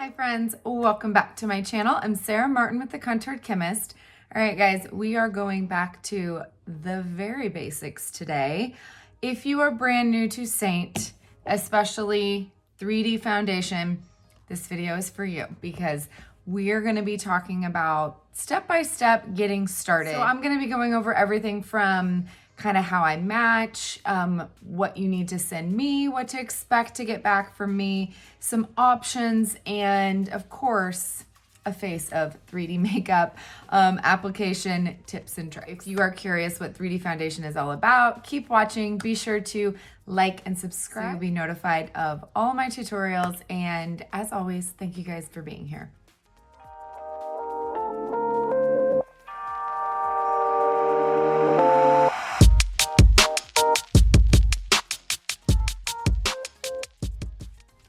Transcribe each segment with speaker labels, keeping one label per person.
Speaker 1: Hi friends, welcome back to my channel. I'm Sarah Martin with The Contoured Chemist. All right guys, we are going back to the very basics today. If you are brand new to Seint, especially 3D foundation, this video is for you because we are going to be talking about step-by-step getting started. So I'm going to be going over everything from kind of how I match, what you need to send me, what to expect to get back from me, some options, and of course, a face of 3D makeup, application tips and tricks. If you are curious what 3D foundation is all about, keep watching. Be sure to like and subscribe so you'll be notified of all my tutorials. And as always, thank you guys for being here.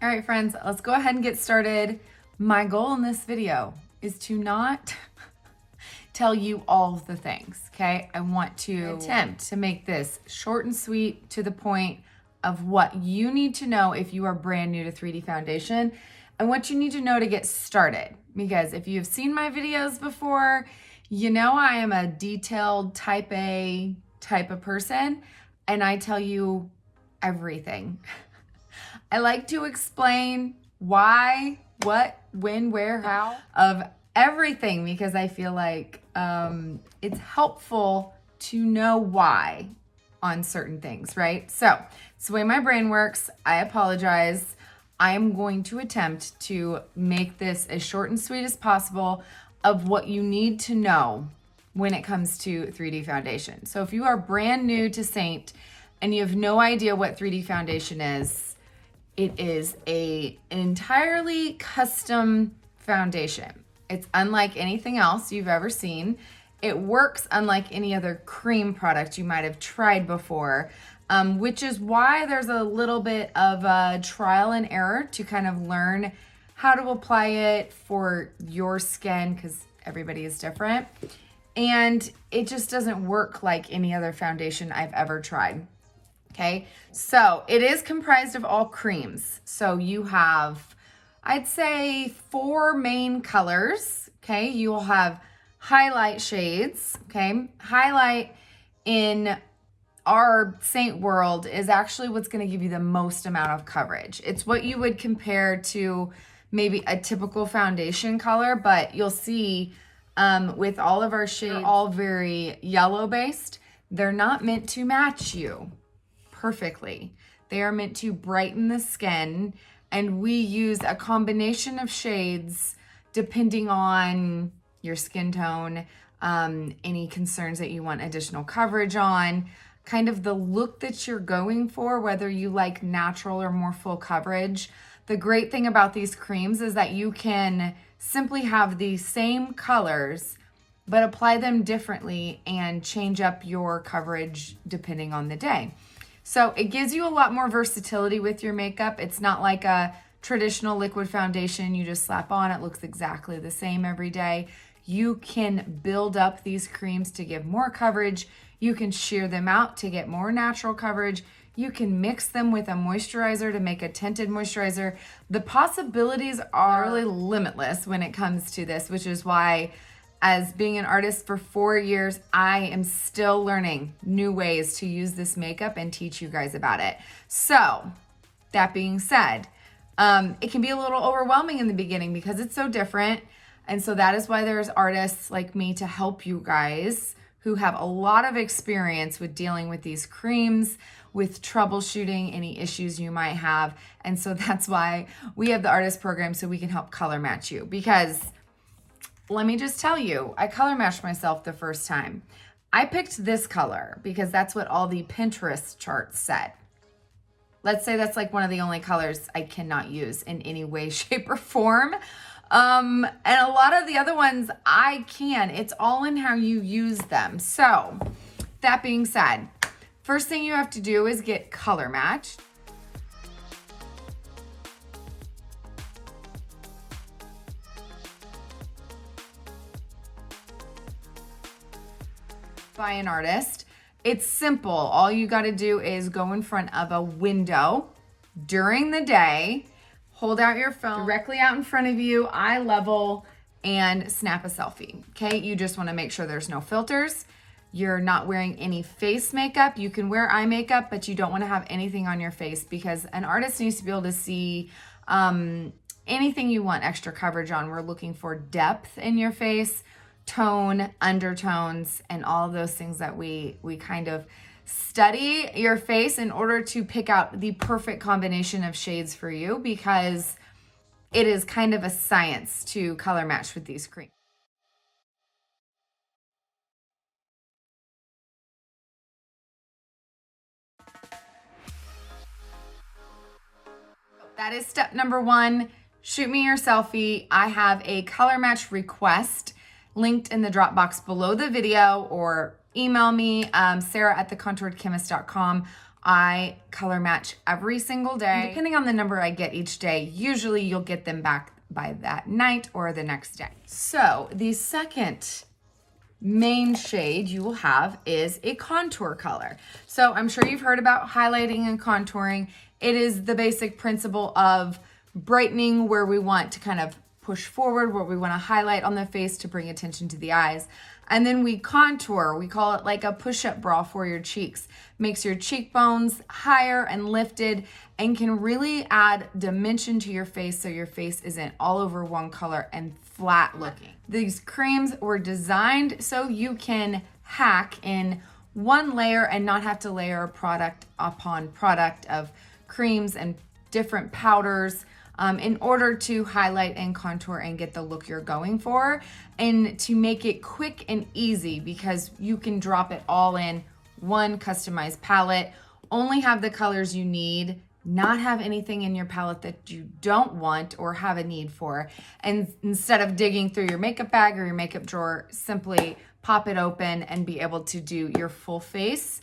Speaker 1: All right, friends, let's go ahead and get started. My goal in this video is to not tell you all of the things, okay? I want to attempt to make this short and sweet, to the point of what you need to know if you are brand new to 3D foundation and what you need to know to get started. Because if you've seen my videos before, you know I am a detailed type A type of person, and I tell you everything. I like to explain why, what, when, where, how of everything because I feel like it's helpful to know why on certain things, right? So it's the way my brain works. I apologize. I am going to attempt to make this as short and sweet as possible of what you need to know when it comes to 3D foundation. So if you are brand new to Seint and you have no idea what 3D foundation is, it is an entirely custom foundation. It's unlike anything else you've ever seen. It works unlike any other cream product you might have tried before, which is why there's a little bit of a trial and error to kind of learn how to apply it for your skin because everybody is different. And it just doesn't work like any other foundation I've ever tried. Okay, so it is comprised of all creams. So you have, I'd say, 4 main colors. Okay, you will have highlight shades. Okay, highlight in our Seint world is actually what's going to give you the most amount of coverage. It's what you would compare to maybe a typical foundation color, but you'll see with all of our shades, they're all very yellow based. They're not meant to match you perfectly. They are meant to brighten the skin, and we use a combination of shades depending on your skin tone, any concerns that you want additional coverage on, kind of the look that you're going for, whether you like natural or more full coverage. The great thing about these creams is that you can simply have the same colors but apply them differently and change up your coverage depending on the day. So it gives you a lot more versatility with your makeup. It's not like a traditional liquid foundation you just slap on. It looks exactly the same every day. You can build up these creams to give more coverage. You can shear them out to get more natural coverage. You can mix them with a moisturizer to make a tinted moisturizer. The possibilities are really limitless when it comes to this, which is why, as being an artist for 4 years, I am still learning new ways to use this makeup and teach you guys about it. So that being said, it can be a little overwhelming in the beginning because it's so different. And so that is why there's artists like me to help you guys who have a lot of experience with dealing with these creams, with troubleshooting any issues you might have. And so that's why we have the artist program, so we can help color match you. Because let me just tell you, I color matched myself the first time. I picked this color because that's what all the Pinterest charts said. Let's say that's like one of the only colors I cannot use in any way, shape, or form. And a lot of the other ones I can. It's all in how you use them. So that being said, first thing you have to do is get color matched. By an artist. It's simple. All you got to do is go in front of a window during the day, hold out your phone directly out in front of you, eye level, and snap a selfie, okay? You just wanna make sure there's no filters. You're not wearing any face makeup. You can wear eye makeup, but you don't wanna have anything on your face because an artist needs to be able to see anything you want extra coverage on. We're looking for depth in your face, tone, undertones, and all of those things that we kind of study your face in order to pick out the perfect combination of shades for you, because it is kind of a science to color match with these creams. That is step number one. Shoot me your selfie. I have a color match request linked in the drop box below the video, or email me, sarah@thecontouredchemist.com. I color match every single day. And depending on the number I get each day, usually you'll get them back by that night or the next day. So the second main shade you will have is a contour color. So I'm sure you've heard about highlighting and contouring. It is the basic principle of brightening where we want to kind of push forward, where we want to highlight on the face to bring attention to the eyes. And then we contour. We call it like a push-up bra for your cheeks. Makes your cheekbones higher and lifted and can really add dimension to your face so your face isn't all over one color and flat looking. These creams were designed so you can hack in one layer and not have to layer product upon product of creams and different powders in order to highlight and contour and get the look you're going for, and to make it quick and easy because you can drop it all in one customized palette, only have the colors you need, not have anything in your palette that you don't want or have a need for. And instead of digging through your makeup bag or your makeup drawer, simply pop it open and be able to do your full face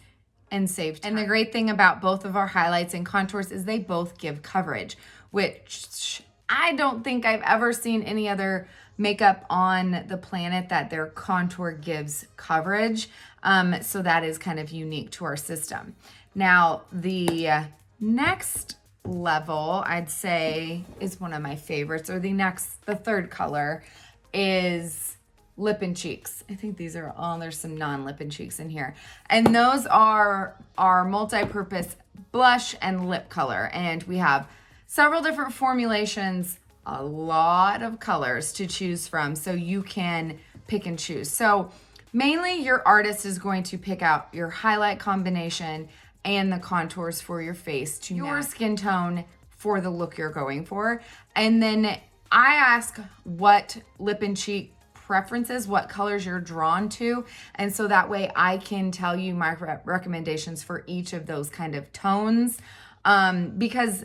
Speaker 1: and save time. And the great thing about both of our highlights and contours is they both give coverage, which I don't think I've ever seen any other makeup on the planet that their contour gives coverage. So that is kind of unique to our system. Now, the next level, I'd say, is one of my favorites, or the third color is lip and cheeks. I think these are all, there's some non-lip and cheeks in here. And those are our multi-purpose blush and lip color. And we have several different formulations, a lot of colors to choose from, so you can pick and choose. So mainly your artist is going to pick out your highlight combination and the contours for your face to your skin tone for the look you're going for. And then I ask what lip and cheek preferences, what colors you're drawn to. And so that way I can tell you my recommendations for each of those kind of tones. Because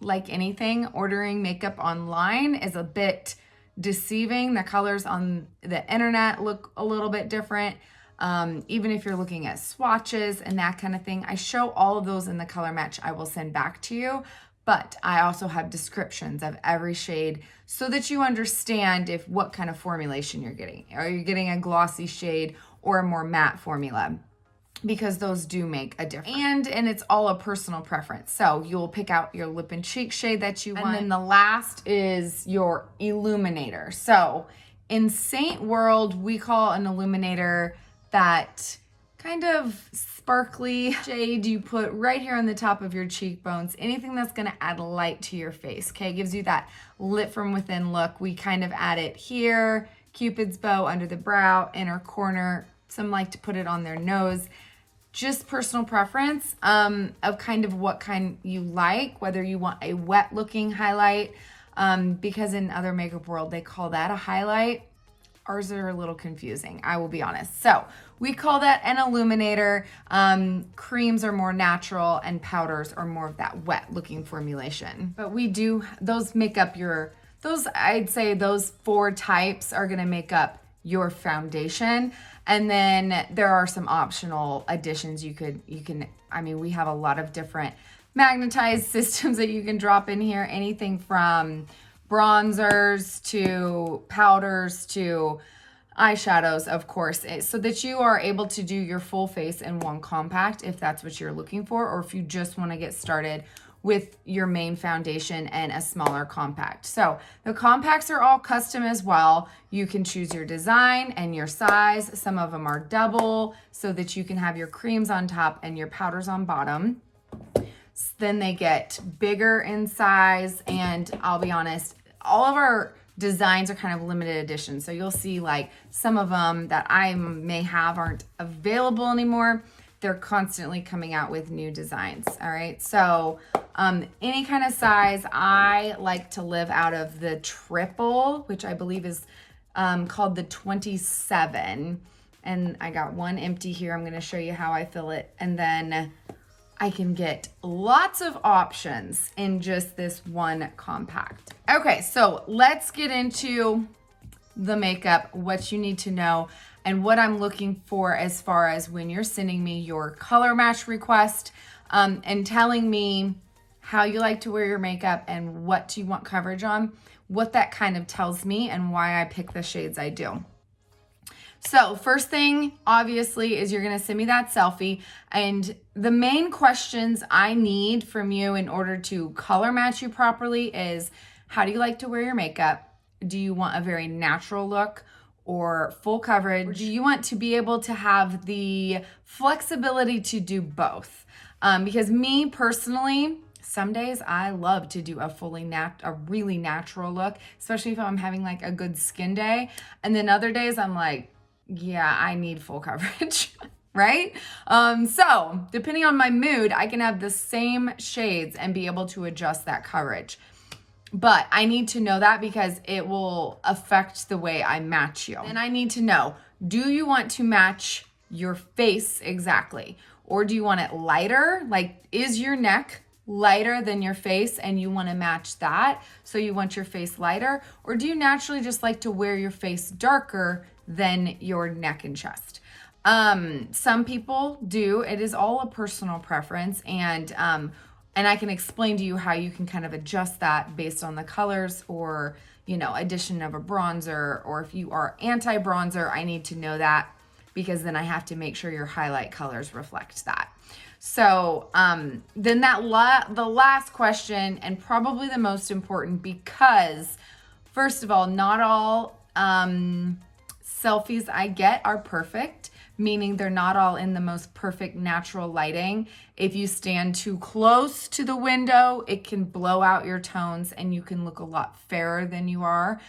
Speaker 1: like anything, ordering makeup online is a bit deceiving. The colors on the internet look a little bit different. Even if you're looking at swatches and that kind of thing, I show all of those in the color match I will send back to you. But I also have descriptions of every shade so that you understand what kind of formulation you're getting. Are you getting a glossy shade or a more matte formula? Because those do make a difference. And it's all a personal preference. So you'll pick out your lip and cheek shade that you want. And then the last is your illuminator. So in Seint world, we call an illuminator that kind of sparkly shade you put right here on the top of your cheekbones. Anything that's gonna add light to your face, okay? Gives you that lit from within look. We kind of add it here, Cupid's bow under the brow, inner corner. Some like to put it on their nose. Just personal preference of kind of what kind you like, whether you want a wet looking highlight, because in other makeup world, they call that a highlight. Ours are a little confusing, I will be honest. So we call that an illuminator. Creams are more natural and powders are more of that wet looking formulation. But we do, those make up I'd say those 4 types are gonna make up your foundation. And then there are some optional additions you can, we have a lot of different magnetized systems that you can drop in here. Anything from bronzers to powders to eyeshadows, of course, so that you are able to do your full face in one compact if that's what you're looking for, or if you just want to get started with your main foundation and a smaller compact. So the compacts are all custom as well. You can choose your design and your size. Some of them are double so that you can have your creams on top and your powders on bottom. Then they get bigger in size, and I'll be honest, all of our designs are kind of limited edition. So you'll see like some of them that I may have aren't available anymore. They're constantly coming out with new designs. All right. So any kind of size, I like to live out of the triple, which I believe is called the 27. And I got one empty here. I'm going to show you how I fill it. And then I can get lots of options in just this one compact. Okay, so let's get into the makeup, what you need to know, and what I'm looking for as far as when you're sending me your color match request and telling me how you like to wear your makeup and what you want coverage on, what that kind of tells me and why I pick the shades I do. So first thing, obviously, is you're going to send me that selfie. And the main questions I need from you in order to color match you properly is, how do you like to wear your makeup? Do you want a very natural look or full coverage? Or do you want to be able to have the flexibility to do both? Because me personally, some days I love to do a really natural look, especially if I'm having like a good skin day. And then other days I'm like, yeah, I need full coverage, right? So depending on my mood, I can have the same shades and be able to adjust that coverage. But I need to know that because it will affect the way I match you. And I need to know, do you want to match your face exactly? Or do you want it lighter? Like, is your neck lighter than your face and you want to match that? So you want your face lighter? Or do you naturally just like to wear your face darker than your neck and chest? Some people do. It is all a personal preference, and I can explain to you how you can kind of adjust that based on the colors or, you know, addition of a bronzer, or if you are anti-bronzer, I need to know that because then I have to make sure your highlight colors reflect that. So then the last question, and probably the most important, because first of all, not all selfies I get are perfect, meaning they're not all in the most perfect natural lighting. If you stand too close to the window, it can blow out your tones and you can look a lot fairer than you are.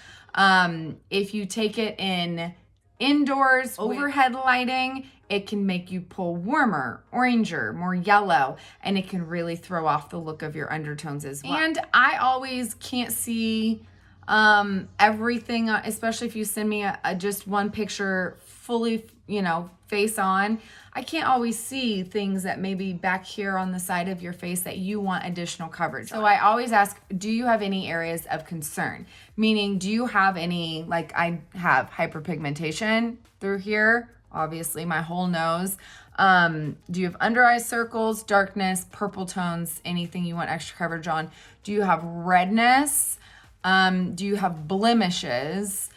Speaker 1: If you take it in indoors, overhead lighting, it can make you pull warmer, oranger, more yellow, and it can really throw off the look of your undertones as well. And I always can't see everything, especially if you send me just one picture fully, you know, face on. I can't always see things that may be back here on the side of your face that you want additional coverage. So I always ask, do you have any areas of concern? Meaning, do you have any, like I have hyperpigmentation through here, obviously my whole nose. Do you have under eye circles, darkness, purple tones, anything you want extra coverage on? Do you have redness? Do you have blemishes?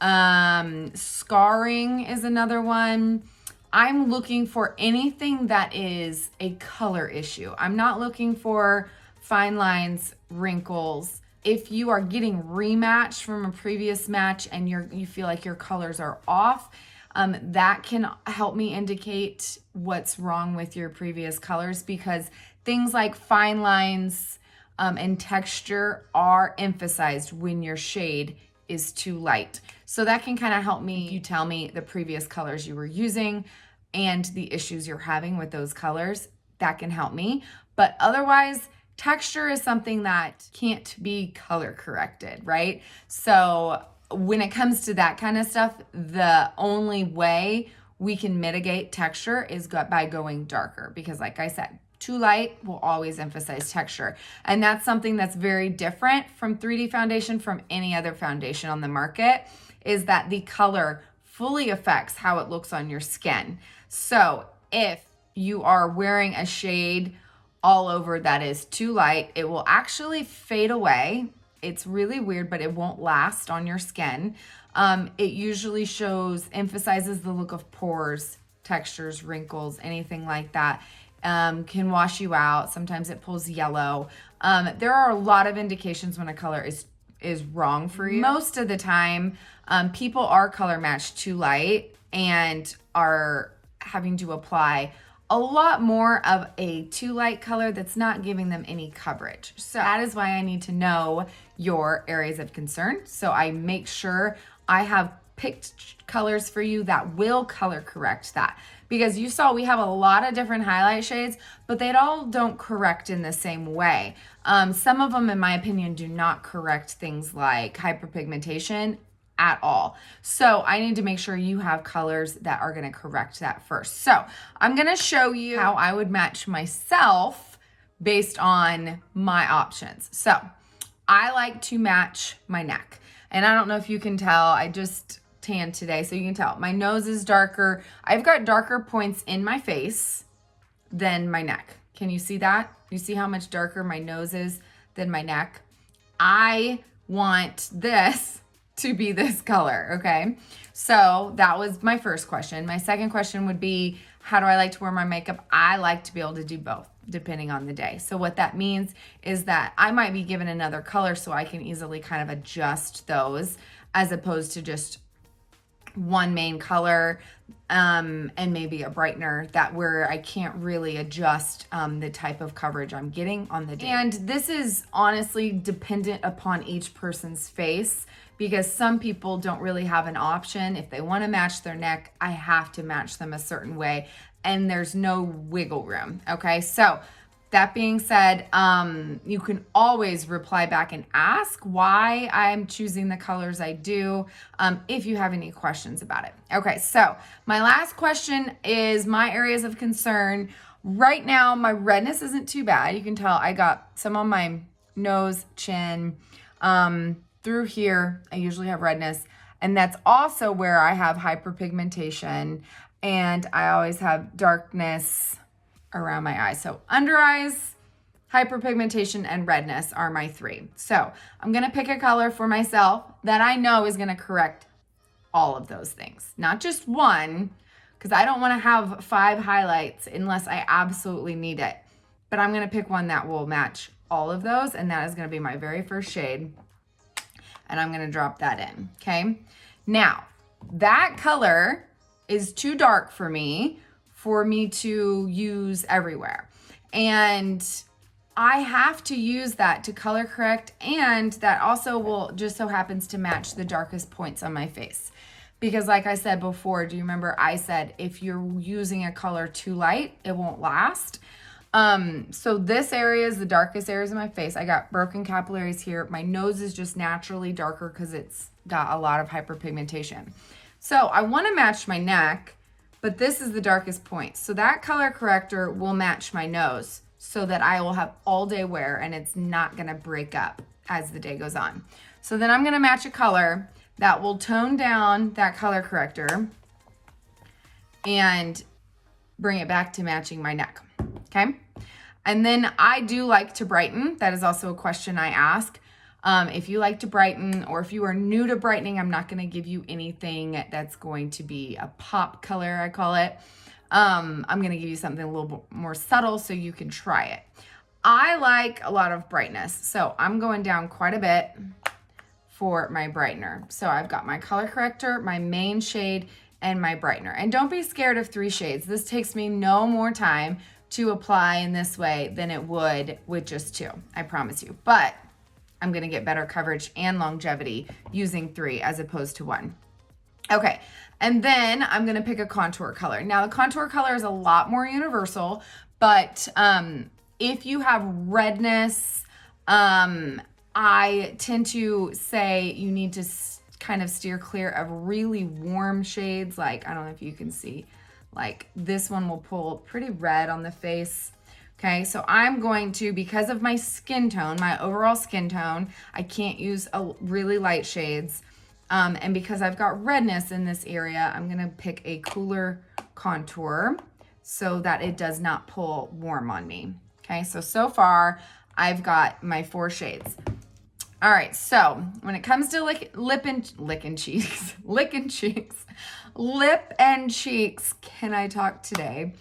Speaker 1: Scarring is another one. I'm looking for anything that is a color issue. I'm not looking for fine lines, wrinkles. If you are getting rematched from a previous match and you feel like your colors are off, that can help me indicate what's wrong with your previous colors, because things like fine lines and texture are emphasized when your shade is too light. So that can kind of help me. If you tell me the previous colors you were using and the issues you're having with those colors, that can help me. But otherwise, texture is something that can't be color corrected, right? So when it comes to that kind of stuff, the only way we can mitigate texture is by going darker, because like I said, too light will always emphasize texture. And that's something that's very different from 3D foundation from any other foundation on the market, is that the color fully affects how it looks on your skin. So if you are wearing a shade all over that is too light, it will actually fade away. It's really weird, but it won't last on your skin. It usually emphasizes the look of pores, textures, wrinkles, anything like that. can wash you out. Sometimes it pulls yellow. There are a lot of indications when a color is wrong for you. Most of the time, people are color matched too light and are having to apply a lot more of a too light color that's not giving them any coverage. So that is why I need to know your areas of concern. So I make sure I have picked colors for you that will color correct that. Because you saw we have a lot of different highlight shades, but they all don't correct in the same way. Some of them, in my opinion, do not correct things like hyperpigmentation at all. So I need to make sure you have colors that are gonna correct that first. So I'm gonna show you how I would match myself based on my options. So I like to match my neck. And I don't know if you can tell, I just tan today, so you can tell. My nose is darker. I've got darker points in my face than my neck. Can you see that? You see how much darker my nose is than my neck? I want this to be this color, okay? So that was my first question. My second question would be, how do I like to wear my makeup? I like to be able to do both, depending on the day. So what that means is that I might be given another color so I can easily kind of adjust those as opposed to just one main color and maybe a brightener that where I can't really adjust the type of coverage I'm getting on the day. And this is honestly dependent upon each person's face because some people don't really have an option. If they want to match their neck, I have to match them a certain way and there's no wiggle room. Okay, so that being said, you can always reply back and ask why I'm choosing the colors I do if you have any questions about it. Okay, so my last question is my areas of concern. Right now, my redness isn't too bad. You can tell I got some on my nose, chin, through here. I usually have redness, and that's also where I have hyperpigmentation, and I always have darkness around my eyes. So under eyes, hyperpigmentation, and redness are my three. So I'm gonna pick a color for myself that I know is gonna correct all of those things. Not just one, because I don't wanna have 5 highlights unless I absolutely need it. But I'm gonna pick one that will match all of those, and that is gonna be my very first shade. And I'm gonna drop that in, okay? Now, that color is too dark for me to use everywhere. And I have to use that to color correct, and that also will just so happens to match the darkest points on my face. Because like I said before, do you remember I said if you're using a color too light, it won't last. So this area is the darkest areas of my face. I got broken capillaries here. My nose is just naturally darker because it's got a lot of hyperpigmentation. So I want to match my neck, but this is the darkest point. So that color corrector will match my nose so that I will have all day wear and it's not gonna break up as the day goes on. So then I'm gonna match a color that will tone down that color corrector and bring it back to matching my neck, okay? And then I do like to brighten. That is also a question I ask. If you like to brighten, or if you are new to brightening, I'm not going to give you anything that's going to be a pop color, I call it. I'm going to give you something a little bit more subtle so you can try it. I like a lot of brightness, so I'm going down quite a bit for my brightener. So I've got my color corrector, my main shade, and my brightener. And don't be scared of 3 shades. This takes me no more time to apply in this way than it would with just 2, I promise you. But I'm gonna get better coverage and longevity using 3 as opposed to 1. Okay, and then I'm gonna pick a contour color. Now the contour color is a lot more universal, but if you have redness, I tend to say you need to kind of steer clear of really warm shades. Like, I don't know if you can see, like this one will pull pretty red on the face. Okay, so I'm going to, because of my skin tone, my overall skin tone, I can't use really light shades. And because I've got redness in this area, I'm gonna pick a cooler contour so that it does not pull warm on me. Okay, so far I've got my 4 shades. All right, so when it comes to lip and cheeks, can I talk today?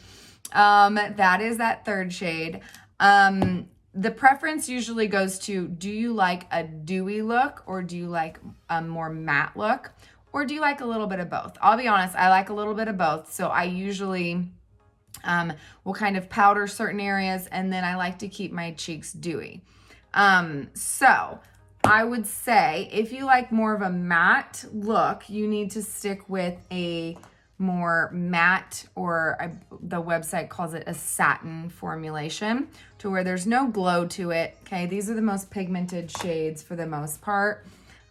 Speaker 1: That is that third shade. The preference usually goes to, do you like a dewy look or do you like a more matte look? Or do you like a little bit of both? I'll be honest, I like a little bit of both. So I usually will kind of powder certain areas, and then I like to keep my cheeks dewy. So I would say if you like more of a matte look, you need to stick with a more matte, or the website calls it a satin formulation, to where there's no glow to it. Okay, these are the most pigmented shades for the most part.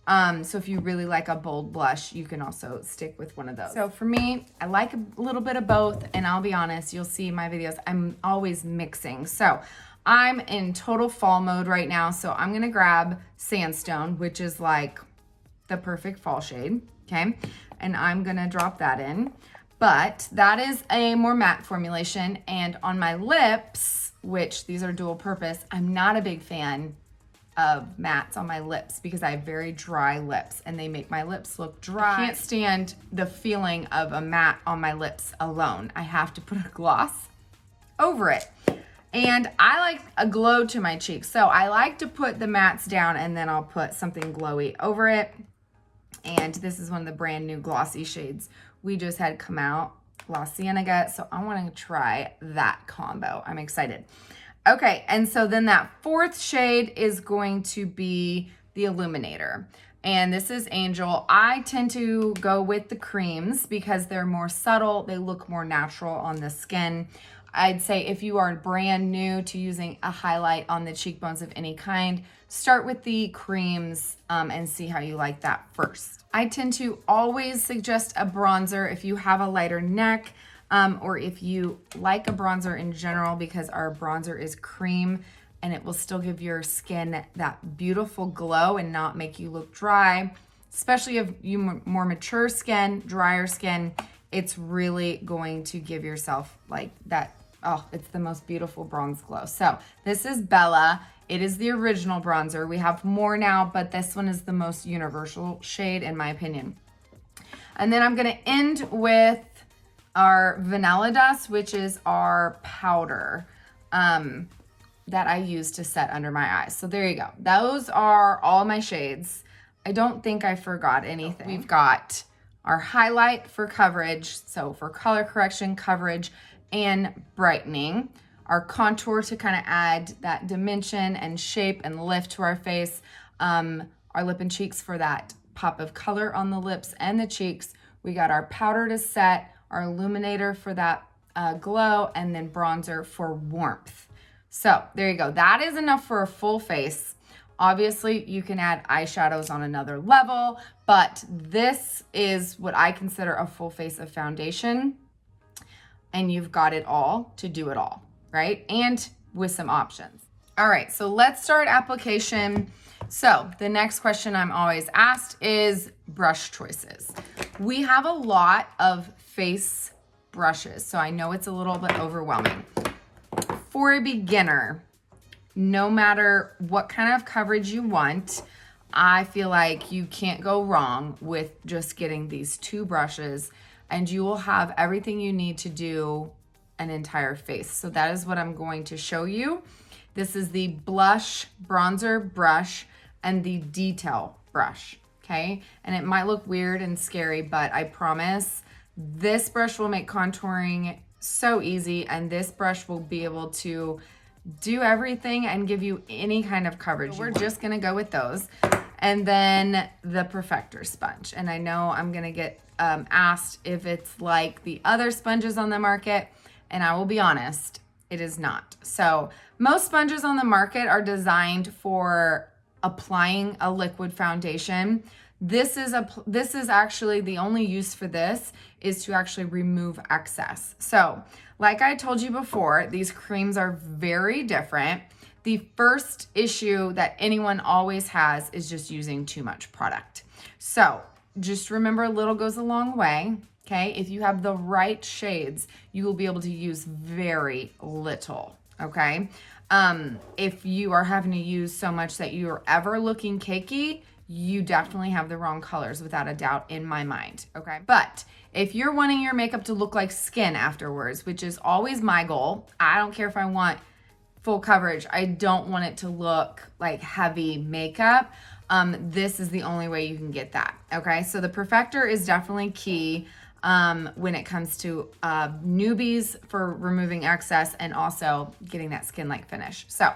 Speaker 1: So if you really like a bold blush, you can also stick with one of those. So for me, I like a little bit of both, and I'll be honest, you'll see in my videos, I'm always mixing. So I'm in total fall mode right now, so I'm gonna grab Sandstone, which is like the perfect fall shade, okay? And I'm gonna drop that in. But that is a more matte formulation, and on my lips, which these are dual purpose, I'm not a big fan of mattes on my lips because I have very dry lips and they make my lips look dry. I can't stand the feeling of a matte on my lips alone. I have to put a gloss over it. And I like a glow to my cheeks. So I like to put the mattes down and then I'll put something glowy over it. And this is one of the brand new glossy shades we just had come out, Gloss Cienega. So I want to try that combo. I'm excited. Okay, and so then that fourth shade is going to be the Illuminator. And this is Angel. I tend to go with the creams because they're more subtle. They look more natural on the skin. I'd say if you are brand new to using a highlight on the cheekbones of any kind, start with the creams and see how you like that first. I tend to always suggest a bronzer if you have a lighter neck, or if you like a bronzer in general, because our bronzer is cream and it will still give your skin that beautiful glow and not make you look dry. Especially if you more mature skin, drier skin, it's really going to give yourself like that. Oh, it's the most beautiful bronze glow. So this is Bella. It is the original bronzer. We have more now, but this one is the most universal shade in my opinion. And then I'm gonna end with our Vanilla Dust, which is our powder that I use to set under my eyes. So there you go. Those are all my shades. I don't think I forgot anything. We've got our highlight for coverage, so for color correction, coverage, and brightening. Our contour to kind of add that dimension and shape and lift to our face. Our lip and cheeks for that pop of color on the lips and the cheeks. We got our powder to set, our illuminator for that glow, and then bronzer for warmth. So there you go. That is enough for a full face. Obviously, you can add eyeshadows on another level, but this is what I consider a full face of foundation, and you've got it all to do it all, right? And with some options. All right, so let's start application. So the next question I'm always asked is brush choices. We have a lot of face brushes, so I know it's a little bit overwhelming. For a beginner, no matter what kind of coverage you want, I feel like you can't go wrong with just getting these two brushes, and you will have everything you need to do an entire face. So that is what I'm going to show you. This is the blush bronzer brush and the detail brush, okay? And it might look weird and scary, but I promise this brush will make contouring so easy, and this brush will be able to do everything and give you any kind of coverage. So we're just gonna go with those. And then the Perfector sponge. And I know I'm gonna get asked if it's like the other sponges on the market, and I will be honest, it is not. So most sponges on the market are designed for applying a liquid foundation. This is actually the only use for this is to actually remove excess. So like I told you before, these creams are very different. The first issue that anyone always has is just using too much product. So just remember, a little goes a long way, okay? If you have the right shades, you will be able to use very little, okay? If you are having to use so much that you're ever looking cakey, you definitely have the wrong colors without a doubt in my mind, okay? But if you're wanting your makeup to look like skin afterwards, which is always my goal, I don't care if I want full coverage. I don't want it to look like heavy makeup. This is the only way you can get that, okay? So the perfector is definitely key when it comes to newbies for removing excess and also getting that skin-like finish. So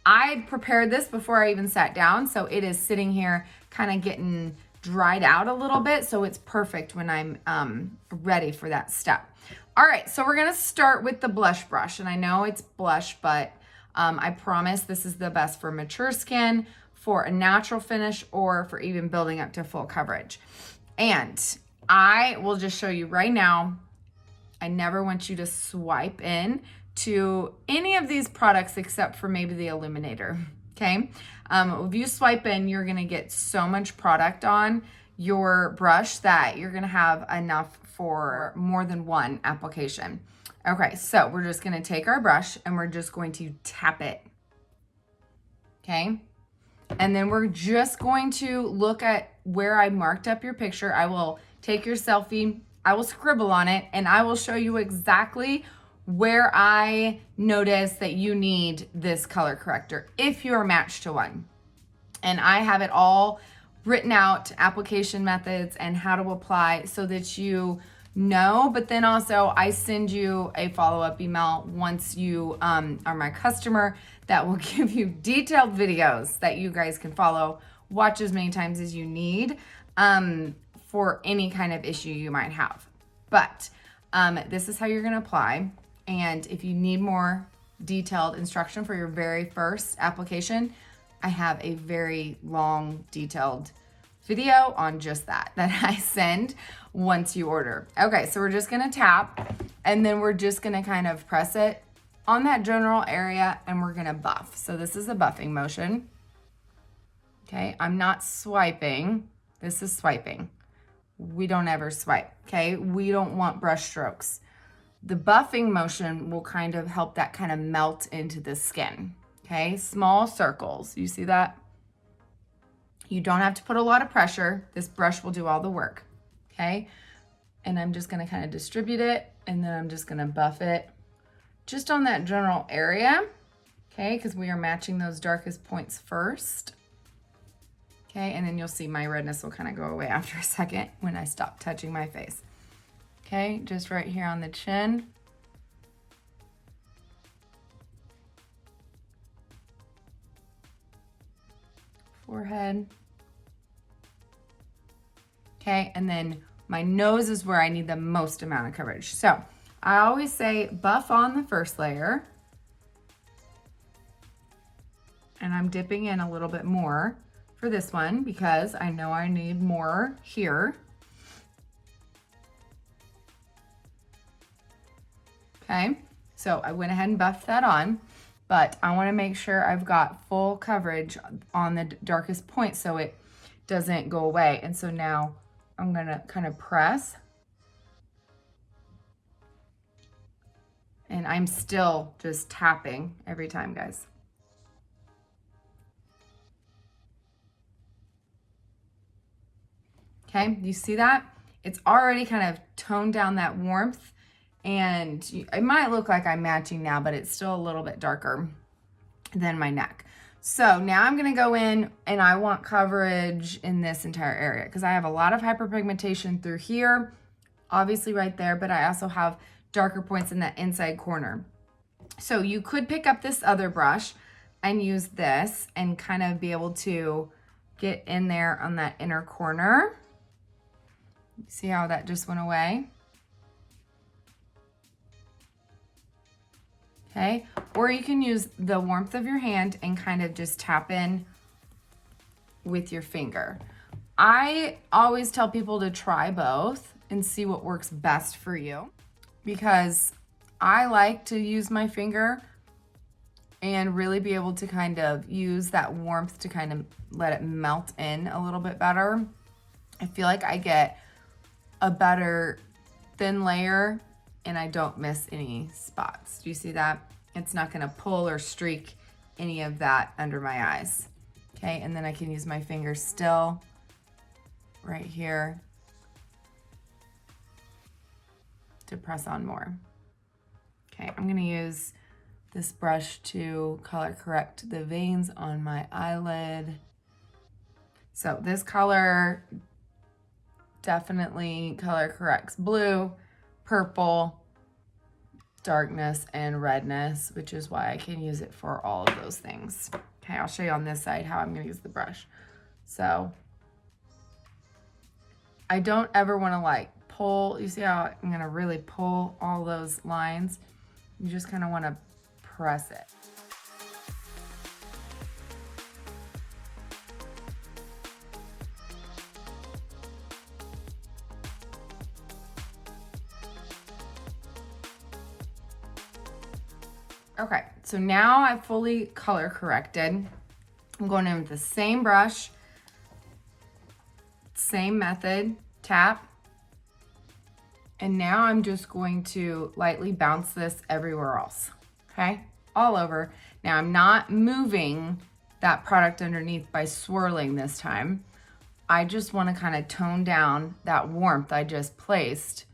Speaker 1: I prepared this before I even sat down, so it is sitting here kind of getting dried out a little bit, so it's perfect when I'm ready for that step. All right, so we're gonna start with the blush brush, and I know it's blush, but I promise this is the best for mature skin, for a natural finish, or for even building up to full coverage. And I will just show you right now, I never want you to swipe in to any of these products except for maybe the illuminator, okay? If you swipe in, you're gonna get so much product on your brush that you're gonna have enough for more than one application. Okay, so we're just gonna take our brush and we're just going to tap it, okay? And then we're just going to look at where I marked up your picture. I will take your selfie, I will scribble on it, and I will show you exactly where I notice that you need this color corrector if you're matched to one. And I have it all written out, application methods and how to apply so that you know, but then also I send you a follow-up email once you are my customer that will give you detailed videos that you guys can follow, watch as many times as you need for any kind of issue you might have. But this is how you're gonna apply. And if you need more detailed instruction for your very first application, I have a very long, detailed video on just that I send once you order. Okay, so we're just gonna tap, and then we're just gonna kind of press it on that general area, and we're gonna buff. So this is a buffing motion. Okay, I'm not swiping. This is swiping. We don't ever swipe, okay? We don't want brush strokes. The buffing motion will kind of help that kind of melt into the skin, okay? Small circles, you see that? You don't have to put a lot of pressure. This brush will do all the work, okay? And I'm just gonna kind of distribute it, and then I'm just gonna buff it just on that general area, okay? Because we are matching those darkest points first, okay? And then you'll see my redness will kind of go away after a second when I stop touching my face. Okay, just right here on the chin. Forehead. Okay, and then my nose is where I need the most amount of coverage. So I always say buff on the first layer. And I'm dipping in a little bit more for this one because I know I need more here. Okay, so I went ahead and buffed that on, but I wanna make sure I've got full coverage on the darkest point so it doesn't go away. And so now I'm gonna kind of press. And I'm still just tapping every time, guys. Okay, you see that? It's already kind of toned down that warmth. And it might look like I'm matching now, but it's still a little bit darker than my neck. So now I'm gonna go in and I want coverage in this entire area because I have a lot of hyperpigmentation through here, obviously right there, but I also have darker points in that inside corner. So you could pick up this other brush and use this and kind of be able to get in there on that inner corner. See how that just went away? Okay, or you can use the warmth of your hand and kind of just tap in with your finger. I always tell people to try both and see what works best for you because I like to use my finger and really be able to kind of use that warmth to kind of let it melt in a little bit better. I feel like I get a better thin layer and I don't miss any spots. Do you see that? It's not gonna pull or streak any of that under my eyes. Okay, and then I can use my finger still right here to press on more. Okay, I'm gonna use this brush to color correct the veins on my eyelid. So this color definitely color corrects blue, purple, darkness, and redness, which is why I can use it for all of those things. Okay, I'll show you on this side how I'm gonna use the brush. So I don't ever wanna like pull, you see how I'm gonna really pull all those lines? You just kinda wanna press it. Okay, so now I've fully color corrected. I'm going in with the same brush, same method, tap. And now I'm just going to lightly bounce this everywhere else, okay? All over. Now I'm not moving that product underneath by swirling this time. I just wanna kind of tone down that warmth I just placed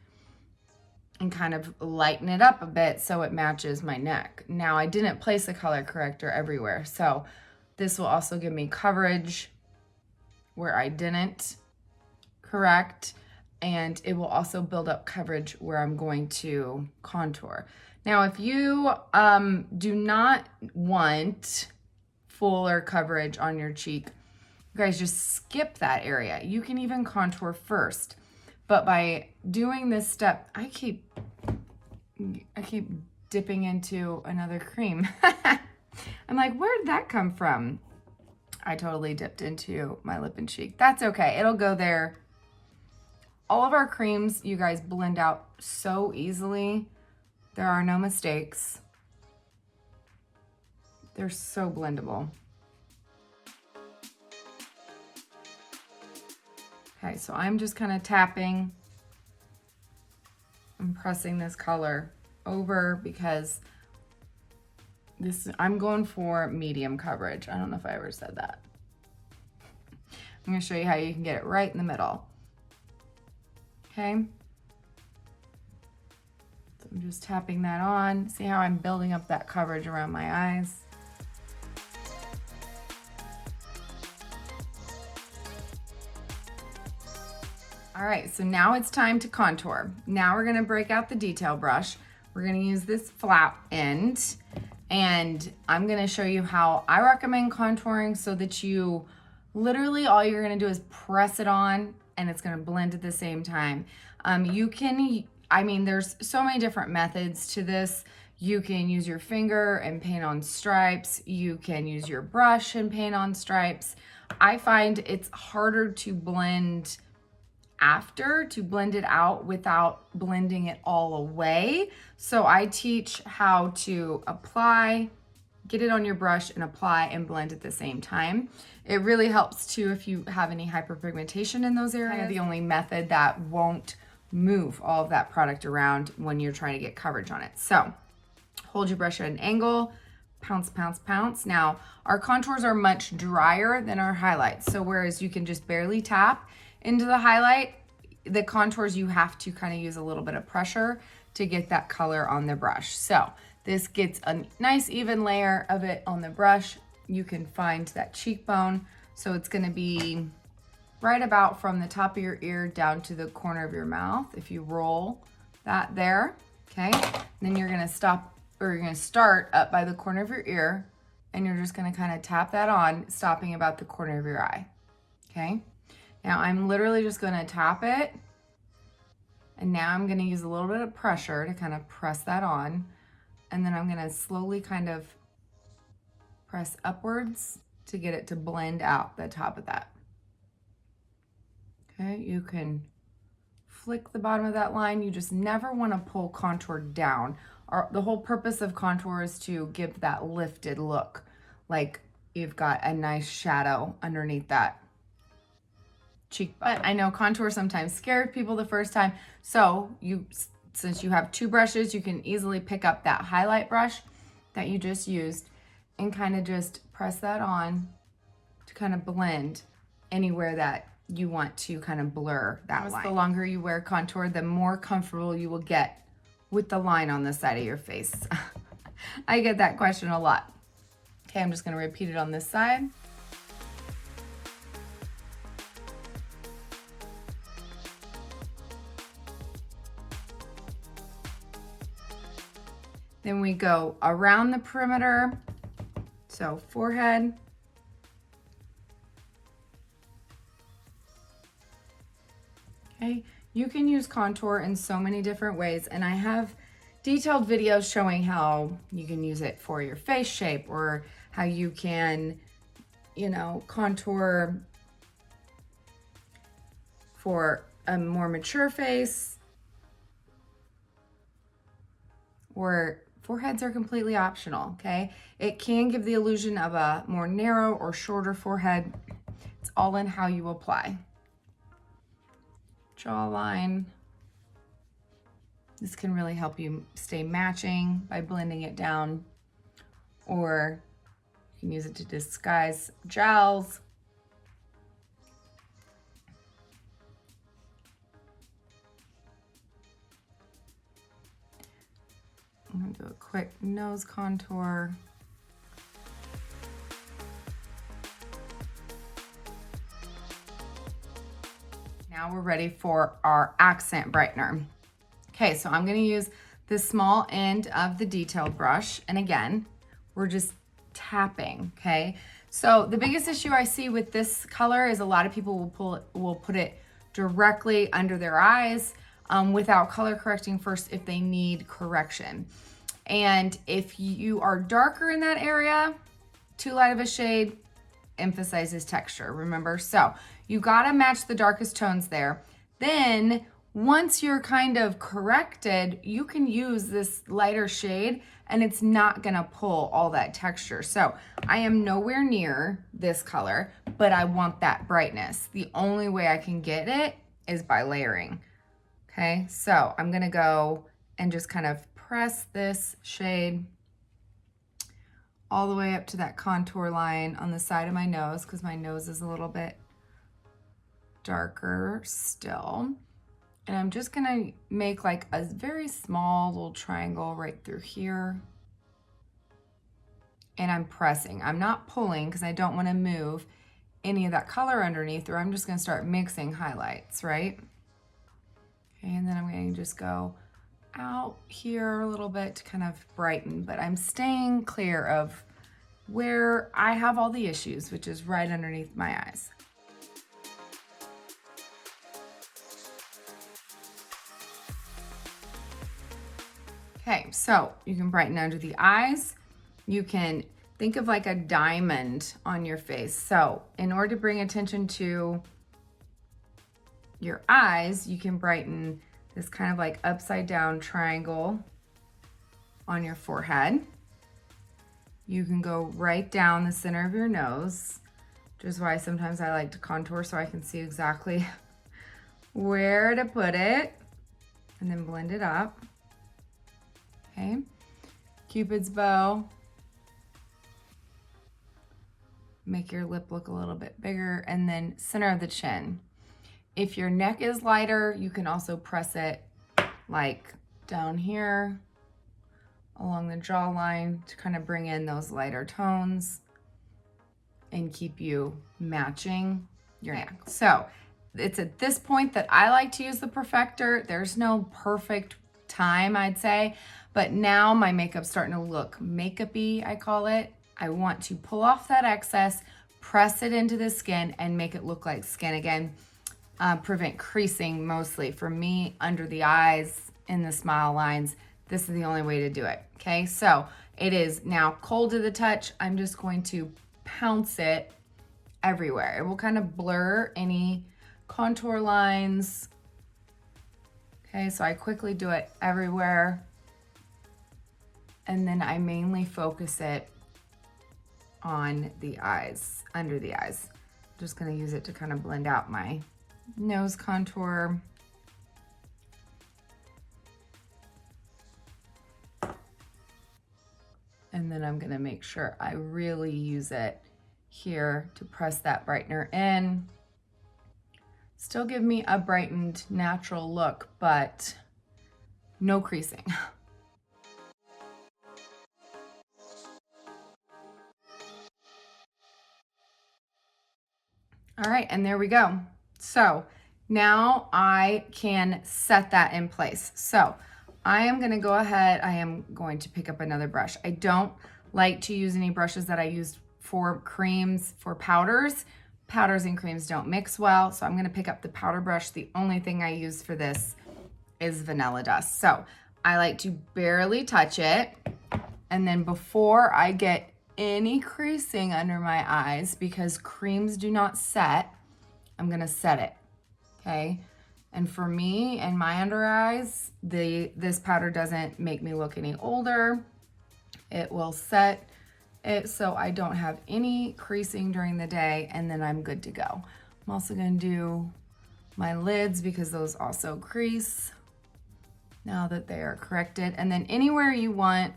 Speaker 1: and kind of lighten it up a bit so it matches my neck. Now I didn't place a color corrector everywhere, so this will also give me coverage where I didn't correct, and it will also build up coverage where I'm going to contour. Now, if you do not want fuller coverage on your cheek, you guys just skip that area. You can even contour first. But by doing this step, I keep dipping into another cream. I'm like, where did that come from? I totally dipped into my lip and cheek. That's okay, it'll go there. All of our creams, you guys, blend out so easily. There are no mistakes. They're so blendable. Okay, so I'm just kind of tapping and pressing this color over because I'm going for medium coverage. I don't know if I ever said that. I'm gonna show you how you can get it right in the middle. Okay. So I'm just tapping that on. See how I'm building up that coverage around my eyes? All right, so now it's time to contour. Now we're gonna break out the detail brush. We're gonna use this flat end, and I'm gonna show you how I recommend contouring so that you literally all you're gonna do is press it on and it's gonna blend at the same time. There's so many different methods to this. You can use your finger and paint on stripes. You can use your brush and paint on stripes. I find it's harder to blend it out without blending it all away. So I teach how to apply, get it on your brush and apply and blend at the same time. It really helps too if you have any hyperpigmentation in those areas. Kind of the only method that won't move all of that product around when you're trying to get coverage on it. So hold your brush at an angle, pounce, pounce, pounce. Now our contours are much drier than our highlights. So whereas you can just barely tap into the highlight, the contours you have to kind of use a little bit of pressure to get that color on the brush. So this gets a nice even layer of it on the brush. You can find that cheekbone. So it's gonna be right about from the top of your ear down to the corner of your mouth. If you roll that there, okay? And then you're gonna you're gonna start up by the corner of your ear, and you're just gonna kind of tap that on, stopping about the corner of your eye, okay? Now I'm literally just gonna tap it, and now I'm gonna use a little bit of pressure to kind of press that on, and then I'm gonna slowly kind of press upwards to get it to blend out the top of that. Okay, you can flick the bottom of that line. You just never wanna pull contour down. The whole purpose of contour is to give that lifted look, like you've got a nice shadow underneath that cheekbone. But I know contour sometimes scares people the first time. So since you have two brushes, you can easily pick up that highlight brush that you just used and kind of just press that on to kind of blend anywhere that you want to kind of blur that line. The longer you wear contour, the more comfortable you will get with the line on the side of your face. I get that question a lot. Okay, I'm just gonna repeat it on this side. Then we go around the perimeter. So forehead. Okay, you can use contour in so many different ways, and I have detailed videos showing how you can use it for your face shape, or how you can, you know, contour for a more mature face, or foreheads are completely optional, okay? It can give the illusion of a more narrow or shorter forehead. It's all in how you apply. Jawline. This can really help you stay matching by blending it down, or you can use it to disguise jowls. I'm gonna do a quick nose contour. Now we're ready for our accent brightener. Okay, so I'm gonna use the small end of the detailed brush, and again, we're just tapping, okay? So the biggest issue I see with this color is a lot of people will put it directly under their eyes without color correcting first if they need correction. And if you are darker in that area, too light of a shade emphasizes texture, remember? So you gotta match the darkest tones there. Then once you're kind of corrected, you can use this lighter shade and it's not gonna pull all that texture. So I am nowhere near this color, but I want that brightness. The only way I can get it is by layering. Okay, so I'm gonna go and just kind of press this shade all the way up to that contour line on the side of my nose, because my nose is a little bit darker still. And I'm just gonna make like a very small little triangle right through here. And I'm pressing, I'm not pulling because I don't wanna move any of that color underneath, or I'm just gonna start mixing highlights, right? Okay, and then I'm gonna just go out here a little bit to kind of brighten, but I'm staying clear of where I have all the issues, which is right underneath my eyes. Okay, so you can brighten under the eyes. You can think of like a diamond on your face. So in order to bring attention to your eyes, you can brighten this kind of like upside down triangle on your forehead. You can go right down the center of your nose, which is why sometimes I like to contour so I can see exactly where to put it, and then blend it up. Okay, Cupid's bow. Make your lip look a little bit bigger, and then center of the chin. If your neck is lighter, you can also press it like down here along the jawline to kind of bring in those lighter tones and keep you matching your neck. So it's at this point that I like to use the perfector. There's no perfect time, I'd say, but now my makeup's starting to look makeup-y, I call it. I want to pull off that excess, press it into the skin, and make it look like skin again. Prevent creasing mostly. For me, under the eyes, in the smile lines, this is the only way to do it, okay? So it is now cold to the touch. I'm just going to pounce it everywhere. It will kind of blur any contour lines. Okay, so I quickly do it everywhere. And then I mainly focus it on the eyes, under the eyes. I'm just gonna use it to kind of blend out my nose contour. And then I'm gonna make sure I really use it here to press that brightener in. Still give me a brightened natural look, but no creasing. All right, and there we go. So now I can set that in place. So I am gonna go ahead, I am going to pick up another brush. I don't like to use any brushes that I used for creams, for powders. Powders and creams don't mix well, so I'm gonna pick up the powder brush. The only thing I use for this is vanilla dust. So I like to barely touch it, and then before I get any creasing under my eyes, because creams do not set, I'm gonna set it, okay? And for me and my under eyes, this powder doesn't make me look any older. It will set it so I don't have any creasing during the day, and then I'm good to go. I'm also gonna do my lids because those also crease now that they are corrected. And then anywhere you want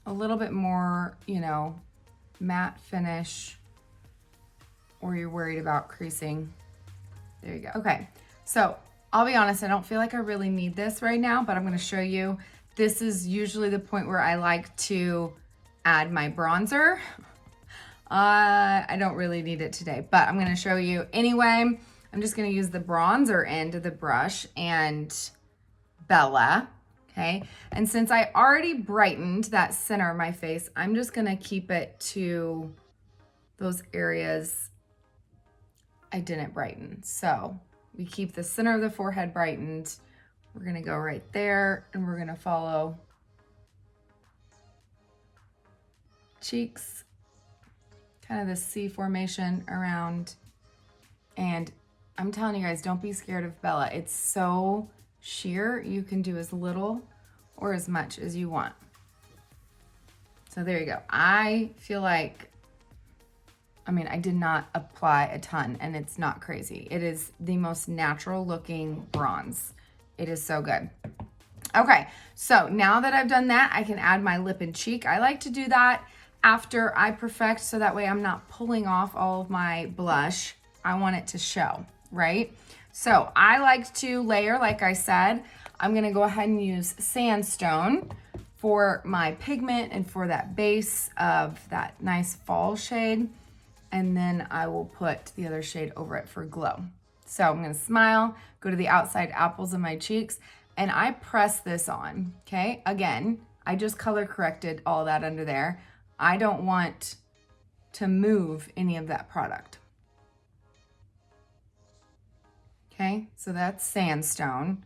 Speaker 1: a little bit more, you know, matte finish, or you're worried about creasing, there you go. Okay, so I'll be honest, I don't feel like I really need this right now, but I'm gonna show you. This is usually the point where I like to add my bronzer. I don't really need it today, but I'm gonna show you anyway. I'm just gonna use the bronzer end of the brush and Bella. Okay, and since I already brightened that center of my face, I'm just gonna keep it to those areas I didn't brighten. So we keep the center of the forehead brightened. We're gonna go right there, and we're gonna follow cheeks, kind of the C formation around. And I'm telling you guys, don't be scared of Bella. It's so sheer, you can do as little or as much as you want. So there you go. I feel like, I mean, I did not apply a ton, and it's not crazy. It is the most natural looking bronze. It is so good. Okay, so now that I've done that, I can add my lip and cheek. I like to do that after I perfect, so that way I'm not pulling off all of my blush. I want it to show, right? So I like to layer, like I said. I'm gonna go ahead and use sandstone for my pigment and for that base of that nice fall shade. And then I will put the other shade over it for glow. So I'm gonna smile, go to the outside apples of my cheeks, and I press this on, okay? Again, I just color corrected all that under there. I don't want to move any of that product. Okay, so that's sandstone.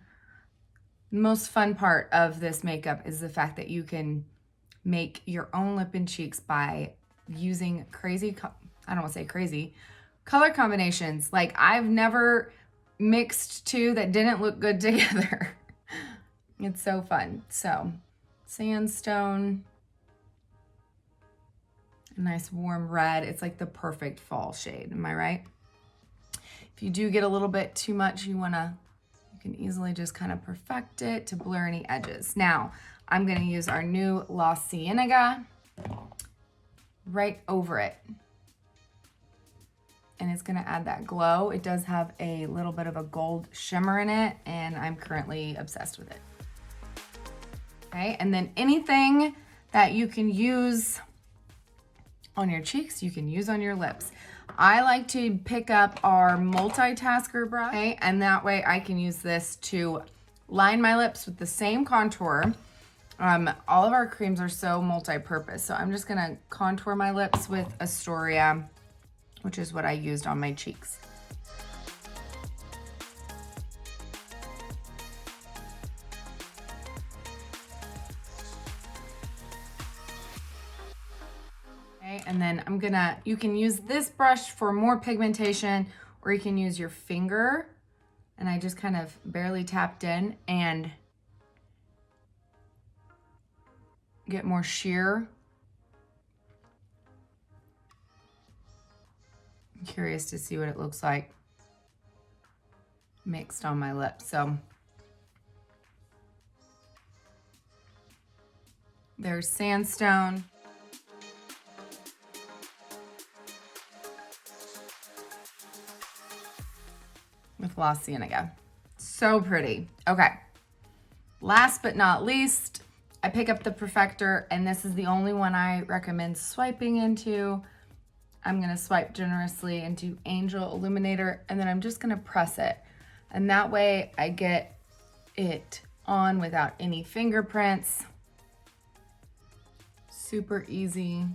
Speaker 1: The most fun part of this makeup is the fact that you can make your own lip and cheeks by using crazy, I don't want to say crazy, color combinations. Like, I've never mixed two that didn't look good together. It's so fun. So sandstone, a nice warm red. It's like the perfect fall shade, am I right? If you do get a little bit too much, you can easily just kind of perfect it to blur any edges. Now, I'm gonna use our new La Cienega right over it. And it's gonna add that glow. It does have a little bit of a gold shimmer in it, and I'm currently obsessed with it. Okay, and then anything that you can use on your cheeks, you can use on your lips. I like to pick up our multitasker brush, okay, and that way I can use this to line my lips with the same contour. All of our creams are so multi-purpose, so I'm just gonna contour my lips with Astoria, which is what I used on my cheeks. And then you can use this brush for more pigmentation, or you can use your finger. And I just kind of barely tapped in and get more sheer. I'm curious to see what it looks like mixed on my lips. So there's sandstone. with La Cienega. So pretty. Okay. Last but not least, I pick up the Perfector, and this is the only one I recommend swiping into. I'm gonna swipe generously into Angel Illuminator, and then I'm just gonna press it. And that way I get it on without any fingerprints. Super easy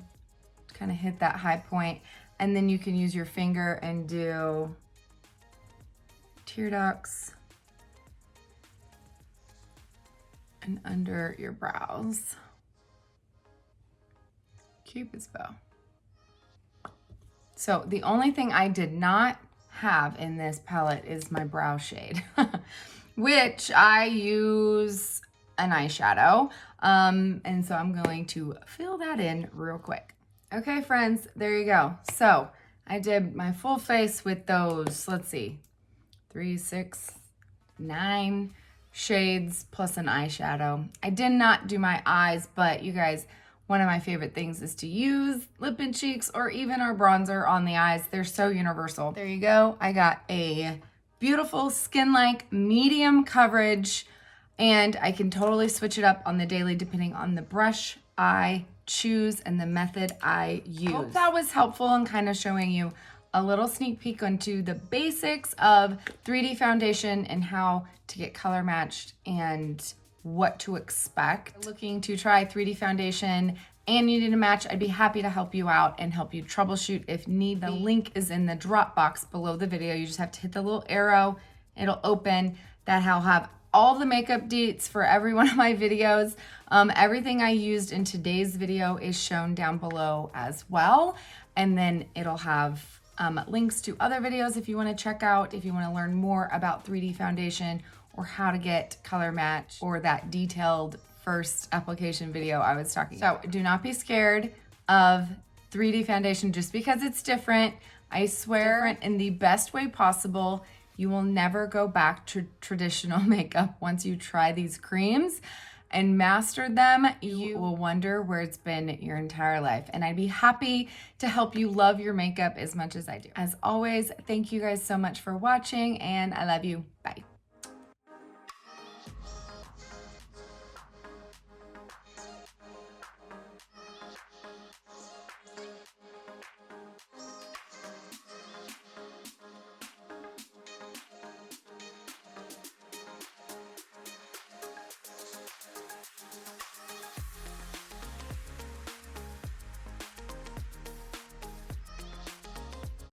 Speaker 1: to kind of hit that high point. And then you can use your finger and do tear ducts and under your brows. Cupid's bow. So the only thing I did not have in this palette is my brow shade, which I use an eyeshadow. And so I'm going to fill that in real quick. Okay, friends, there you go. So I did my full face with those, let's see, 3, 6, 9 shades plus an eyeshadow. I did not do my eyes, but you guys, one of my favorite things is to use lip and cheeks or even our bronzer on the eyes. They're so universal. There you go. I got a beautiful skin-like medium coverage, and I can totally switch it up on the daily depending on the brush I choose and the method I use. Hope that was helpful in kind of showing you a little sneak peek into the basics of 3D foundation and how to get color matched and what to expect. Looking to try 3D foundation and you need a match, I'd be happy to help you out and help you troubleshoot if need. The link is in the drop box below the video. You just have to hit the little arrow, it'll open. That'll have all the makeup deets for every one of my videos. Everything I used in today's video is shown down below as well. And then it'll have links to other videos if you want to check out, if you want to learn more about 3D foundation or how to get color match or that detailed first application video I was talking about. So do not be scared of 3D foundation just because it's different. I swear, different in the best way possible. You will never go back to traditional makeup once you try these creams and master them. You will wonder where it's been your entire life. And I'd be happy to help you love your makeup as much as I do. As always, thank you guys so much for watching, and I love you. Bye.